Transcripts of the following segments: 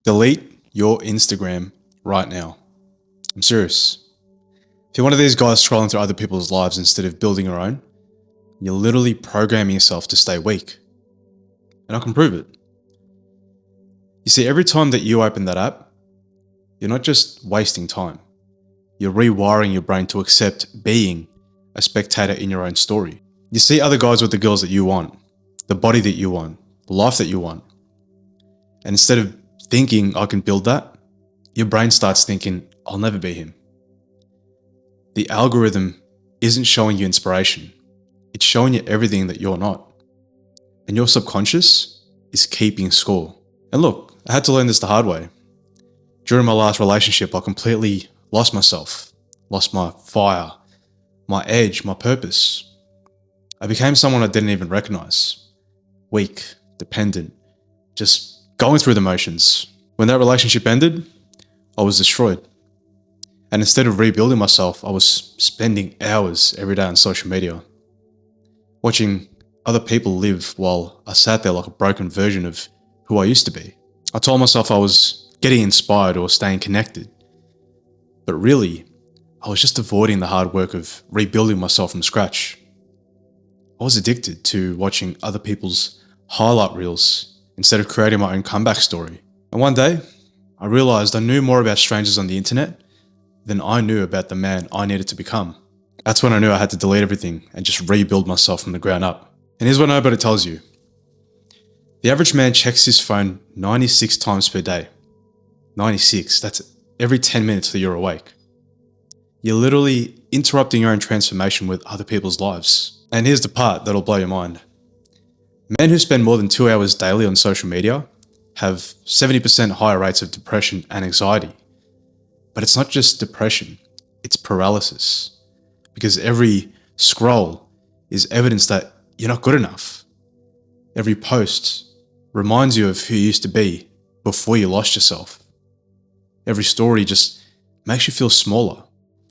Delete your Instagram right now. I'm serious. If you're one of these guys scrolling through other people's lives instead of building your own, you're literally programming yourself to stay weak. And I can prove it. You see, every time that you open that app, you're not just wasting time. You're rewiring your brain to accept being a spectator in your own story. You see other guys with the girls that you want, the body that you want, the life that you want. And instead of thinking, I can build that, your brain starts thinking, I'll never be him. The algorithm isn't showing you inspiration. It's showing you everything that you're not. And your subconscious is keeping score. And look, I had to learn this the hard way. During my last relationship, I completely lost myself, lost my fire, my edge, my purpose. I became someone I didn't even recognize. Weak, dependent, just going through the motions. When that relationship ended, I was destroyed. And instead of rebuilding myself, I was spending hours every day on social media, watching other people live while I sat there like a broken version of who I used to be. I told myself I was getting inspired or staying connected. But really, I was just avoiding the hard work of rebuilding myself from scratch. I was addicted to watching other people's highlight reels instead of creating my own comeback story. And one day, I realized I knew more about strangers on the internet than I knew about the man I needed to become. That's when I knew I had to delete everything and just rebuild myself from the ground up. And here's what nobody tells you. The average man checks his phone 96 times per day. 96, that's every 10 minutes that you're awake. You're literally interrupting your own transformation with other people's lives. And here's the part that'll blow your mind. Men who spend more than 2 hours daily on social media have 70% higher rates of depression and anxiety. But it's not just depression, it's paralysis. Because every scroll is evidence that you're not good enough. Every post reminds you of who you used to be before you lost yourself. Every story just makes you feel smaller.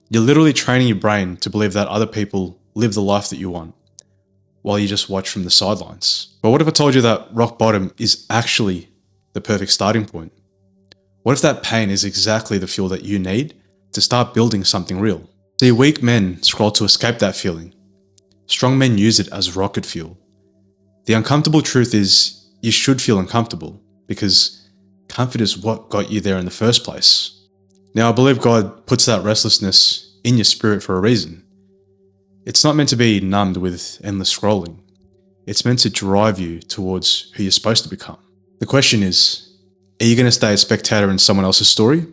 You're literally training your brain to believe that other people live the life that you want, while you just watch from the sidelines. But what if I told you that rock bottom is actually the perfect starting point? What if that pain is exactly the fuel that you need to start building something real? See, weak men scroll to escape that feeling. Strong men use it as rocket fuel. The uncomfortable truth is you should feel uncomfortable because comfort is what got you there in the first place. Now, I believe God puts that restlessness in your spirit for a reason. It's not meant to be numbed with endless scrolling. It's meant to drive you towards who you're supposed to become. The question is, are you going to stay a spectator in someone else's story?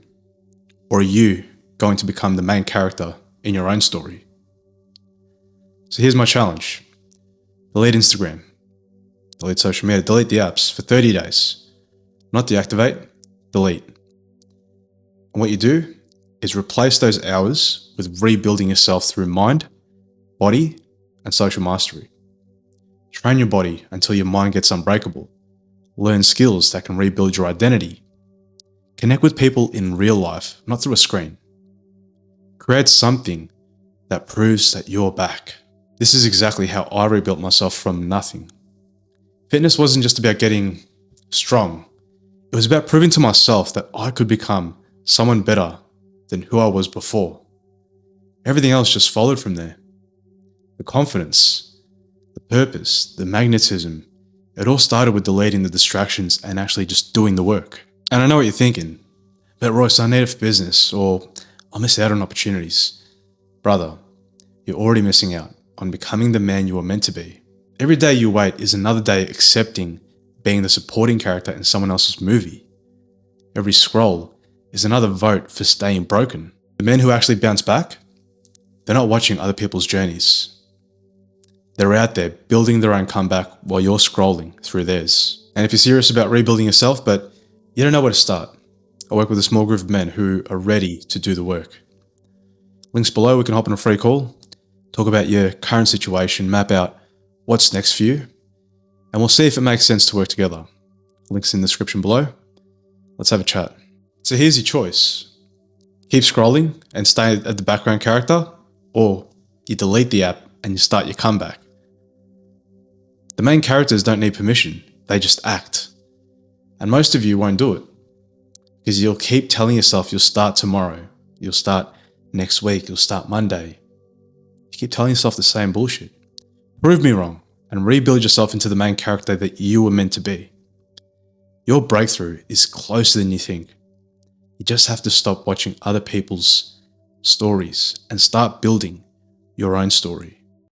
Or are you going to become the main character in your own story? So here's my challenge. Delete Instagram. Delete social media. Delete the apps for 30 days. Not deactivate, delete. And what you do is replace those hours with rebuilding yourself through mind, body, and social mastery. Train your body until your mind gets unbreakable. Learn skills that can rebuild your identity. Connect with people in real life, not through a screen. Create something that proves that you're back. This is exactly how I rebuilt myself from nothing. Fitness wasn't just about getting strong. It was about proving to myself that I could become someone better than who I was before. Everything else just followed from there. The confidence, the purpose, the magnetism, it all started with deleting the distractions and actually just doing the work. And I know what you're thinking, but Royce, I need it for business, or I'll miss out on opportunities. Brother, you're already missing out on becoming the man you were meant to be. Every day you wait is another day accepting being the supporting character in someone else's movie. Every scroll is another vote for staying broken. The men who actually bounce back, they're not watching other people's journeys. They're out there building their own comeback while you're scrolling through theirs. And if you're serious about rebuilding yourself, but you don't know where to start, I work with a small group of men who are ready to do the work. Links below, we can hop on a free call, talk about your current situation, map out what's next for you, and we'll see if it makes sense to work together. Links in the description below. Let's have a chat. So here's your choice. Keep scrolling and stay at the background character, or you delete the app and you start your comeback. The main characters don't need permission, they just act. And most of you won't do it. Because you'll keep telling yourself you'll start tomorrow, you'll start next week, you'll start Monday. You keep telling yourself the same bullshit. Prove me wrong and rebuild yourself into the main character that you were meant to be. Your breakthrough is closer than you think. You just have to stop watching other people's stories and start building your own story.